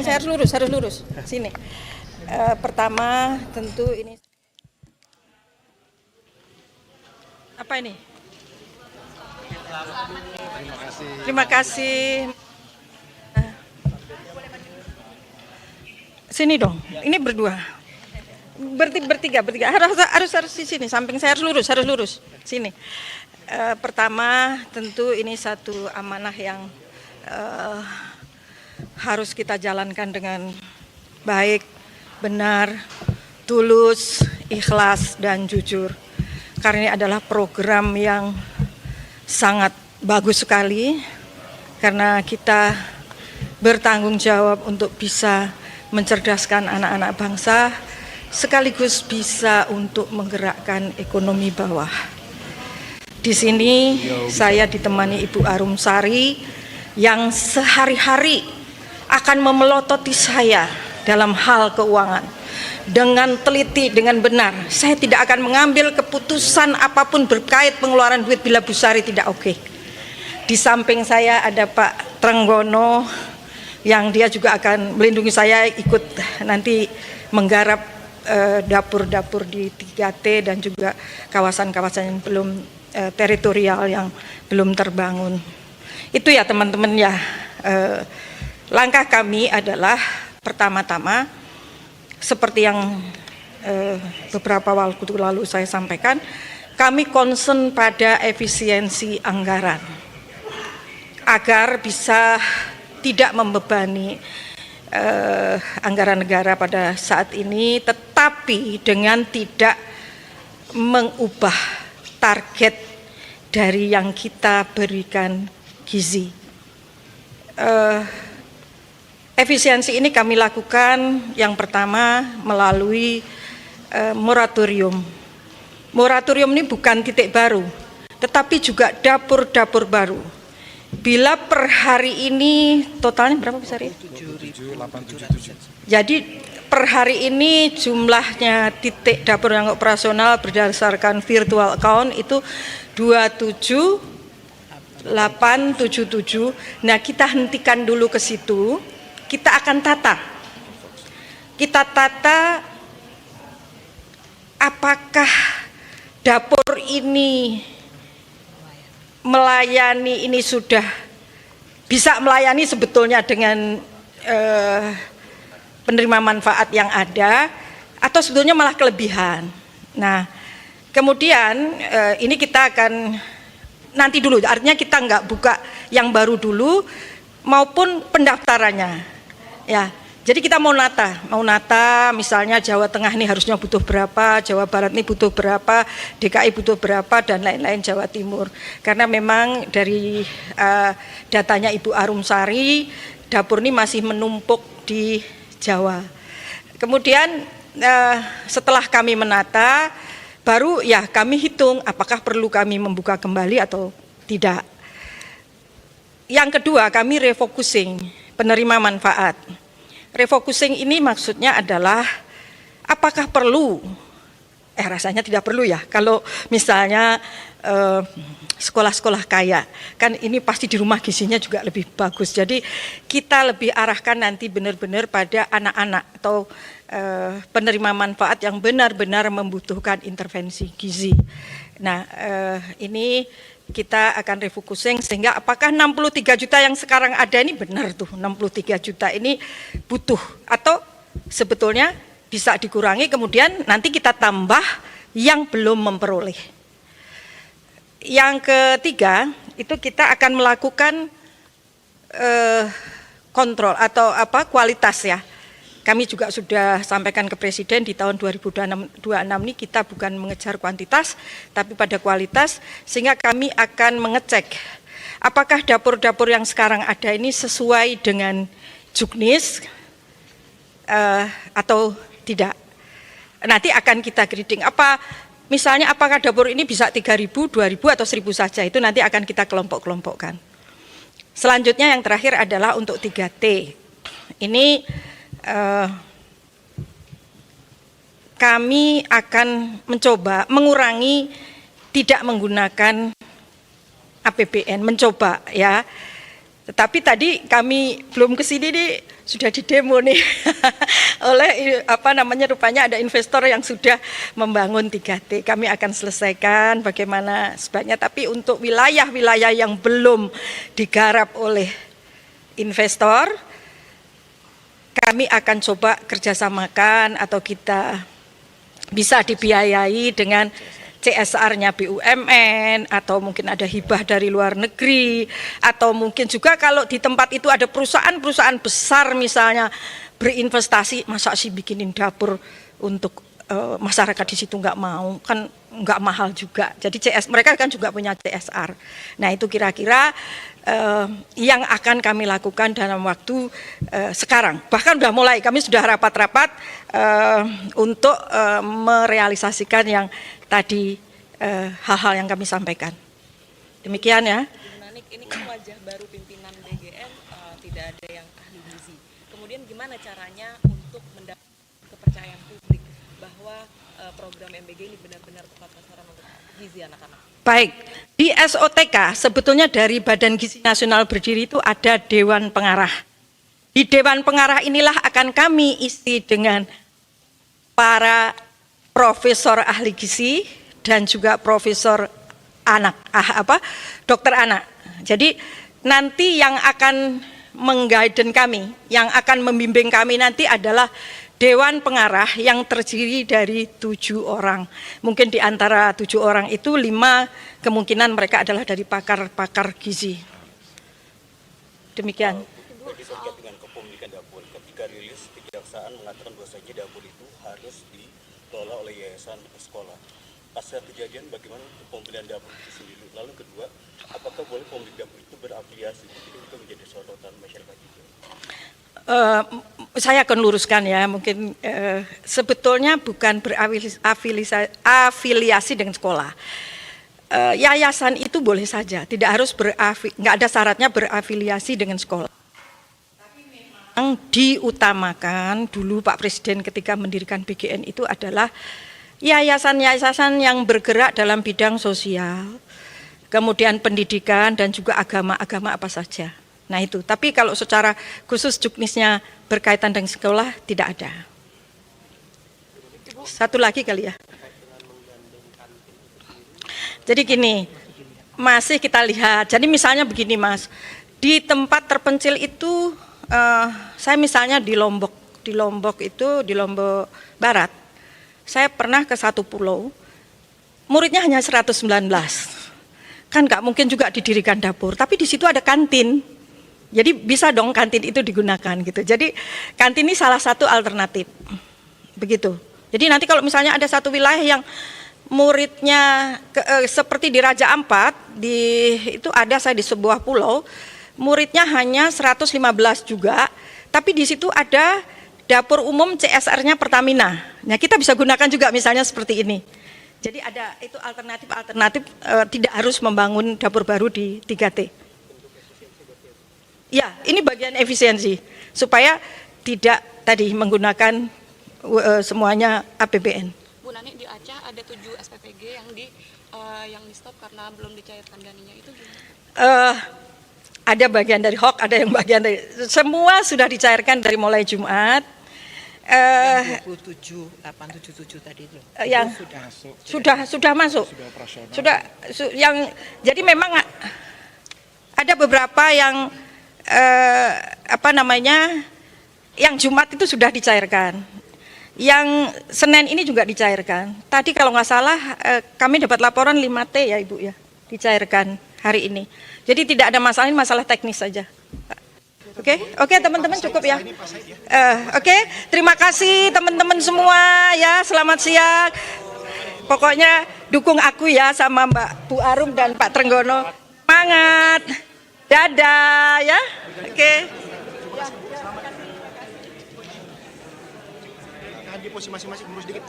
Ini saya harus lurus. Sini. Pertama tentu ini. Apa ini? Terima kasih. Sini dong. Ini berdua. Bertiga. Harus di sini. Samping saya harus lurus. Sini. Pertama tentu ini satu amanah yang harus kita jalankan dengan baik, benar, tulus, ikhlas, dan jujur. Karena ini adalah program yang sangat bagus sekali, karena kita bertanggung jawab untuk bisa mencerdaskan anak-anak bangsa, sekaligus bisa untuk menggerakkan ekonomi bawah. Di sini saya ditemani Ibu Arumsari yang sehari-hari akan memelototi saya dalam hal keuangan dengan teliti, dengan benar. Saya tidak akan mengambil keputusan apapun berkait pengeluaran duit bila Bu Sari tidak oke. Di samping saya ada Pak Trenggono yang dia juga akan melindungi saya, ikut nanti menggarap dapur-dapur di 3T dan juga kawasan-kawasan yang belum teritorial yang belum terbangun. Itu ya teman-teman ya. Langkah kami adalah pertama-tama seperti yang beberapa waktu lalu saya sampaikan, kami concern pada efisiensi anggaran agar bisa tidak membebani anggaran negara pada saat ini, tetapi dengan tidak mengubah target dari yang kita berikan gizi. Efisiensi ini kami lakukan yang pertama melalui moratorium. Moratorium ini bukan titik baru, tetapi juga dapur-dapur baru. Bila per hari ini totalnya berapa besar ya? 7.877. Jadi per hari ini jumlahnya titik dapur yang operasional berdasarkan virtual account itu 27.877. Nah, kita hentikan dulu ke situ. Kita akan tata. Kita tata apakah dapur ini melayani, ini sudah bisa melayani sebetulnya dengan penerima manfaat yang ada, atau sebetulnya malah kelebihan. Nah, kemudian ini kita akan nanti dulu, artinya kita nggak buka yang baru dulu maupun pendaftarannya. Ya, jadi kita mau nata misalnya Jawa Tengah ini harusnya butuh berapa, Jawa Barat ini butuh berapa, DKI butuh berapa, dan lain-lain, Jawa Timur. Karena memang dari datanya Ibu Arumsari, dapur ini masih menumpuk di Jawa. Kemudian setelah kami menata, baru ya kami hitung apakah perlu kami membuka kembali atau tidak. Yang kedua, kami refocusing penerima manfaat. Refocusing ini maksudnya adalah apakah perlu? Rasanya tidak perlu ya. Kalau misalnya sekolah-sekolah kaya, kan ini pasti di rumah gizinya juga lebih bagus. Jadi kita lebih arahkan nanti benar-benar pada anak-anak atau penerima manfaat yang benar-benar membutuhkan intervensi gizi. Nah, ini kita akan refocusing sehingga apakah 63 juta yang sekarang ada ini benar tuh 63 juta ini butuh atau sebetulnya bisa dikurangi, kemudian nanti kita tambah yang belum memperoleh. Yang ketiga itu kita akan melakukan kontrol atau kualitas ya. Kami juga sudah sampaikan ke Presiden di tahun 2026 ini kita bukan mengejar kuantitas tapi pada kualitas, sehingga kami akan mengecek apakah dapur-dapur yang sekarang ada ini sesuai dengan juknis atau tidak. Nanti akan kita grading misalnya apakah dapur ini bisa 3.000, 2.000 atau 1.000 saja, itu nanti akan kita kelompok-kelompokkan. Selanjutnya yang terakhir adalah untuk 3T. Ini kami akan mencoba mengurangi tidak menggunakan APBN, mencoba ya. Tetapi tadi kami belum ke sini nih sudah didemo nih oleh rupanya ada investor yang sudah membangun 3T. Kami akan selesaikan bagaimana sebaiknya, tapi untuk wilayah-wilayah yang belum digarap oleh investor, kami akan coba kerjasamakan atau kita bisa dibiayai dengan CSR-nya BUMN, atau mungkin ada hibah dari luar negeri, atau mungkin juga kalau di tempat itu ada perusahaan-perusahaan besar misalnya berinvestasi, masa sih bikinin dapur untuk masyarakat di situ nggak mau, kan nggak mahal juga. Jadi mereka kan juga punya CSR. Nah itu kira-kira yang akan kami lakukan dalam waktu sekarang. Bahkan sudah mulai, kami sudah rapat-rapat untuk merealisasikan yang tadi hal-hal yang kami sampaikan. Demikian ya. Ini kan wajah baru pimpinan BGN, tidak ada yang ahli gizi. Kemudian gimana caranya untuk mendapatkan kepercayaan publik bahwa program MBG ini benar-benar tepat sasaran untuk gizi anak-anak? Baik, di SOTK sebetulnya dari Badan Gizi Nasional berdiri itu ada Dewan Pengarah. Di Dewan Pengarah inilah akan kami isi dengan para profesor ahli gizi dan juga profesor dokter anak. Jadi nanti yang akan mengguiden kami, yang akan membimbing kami nanti adalah Dewan Pengarah yang terdiri dari 7 orang. Mungkin di antara 7 orang itu 5 kemungkinan mereka adalah dari pakar-pakar gizi. Demikian. Jadi terkait dengan kepemilikan dapur, ketika rilis kejaksaan mengatakan bahwasanya dapur itu harus dikelola oleh yayasan sekolah. Pasca kejadian bagaimana kepemilikan dapur itu sendiri? Lalu kedua, apakah boleh pemilik dapur itu berafiliasi? Jadi itu menjadi sorotan masyarakat juga. Saya akan luruskan ya, mungkin sebetulnya bukan berafiliasi dengan sekolah. Yayasan itu boleh saja, tidak harus nggak ada syaratnya berafiliasi dengan sekolah. Tapi memang diutamakan dulu Pak Presiden ketika mendirikan BGN itu adalah yayasan-yayasan yang bergerak dalam bidang sosial, kemudian pendidikan dan juga agama-agama apa saja. Nah itu, tapi kalau secara khusus juknisnya berkaitan dengan sekolah tidak ada. Satu lagi kali ya. Jadi gini, masih kita lihat, jadi misalnya begini Mas, di tempat terpencil itu, saya misalnya di Lombok Barat, saya pernah ke satu pulau, muridnya hanya 119, kan nggak mungkin juga didirikan dapur, tapi di situ ada kantin. Jadi bisa dong kantin itu digunakan gitu. Jadi kantin ini salah satu alternatif, begitu. Jadi nanti kalau misalnya ada satu wilayah yang muridnya seperti di Raja Ampat, itu ada saya di sebuah pulau, muridnya hanya 115 juga, tapi di situ ada dapur umum CSR-nya Pertamina. Nah kita bisa gunakan juga misalnya seperti ini. Jadi ada itu alternatif tidak harus membangun dapur baru di 3T. Ya, ini bagian efisiensi supaya tidak tadi menggunakan semuanya APBN. Bu Nani, di Aceh ada 7 SPPG yang di stop karena belum dicairkan daninya, itu gimana? Ada bagian dari HOK, ada yang bagian dari semua sudah dicairkan dari mulai Jumat. Yang 877 tadi itu. Yang sudah masuk. Jadi memang ada beberapa yang yang Jumat itu sudah dicairkan, yang Senin ini juga dicairkan. Tadi kalau nggak salah kami dapat laporan 5T ya Ibu ya, dicairkan hari ini. Jadi tidak ada masalah, ini masalah teknis saja. Oke teman-teman cukup ya. Oke, terima kasih teman-teman semua ya, selamat siang. Pokoknya dukung aku ya sama Mbak Bu Arum dan Pak Trenggono. Semangat. Dadah ya. Oke. Di posisi masing-masing, urus dikit.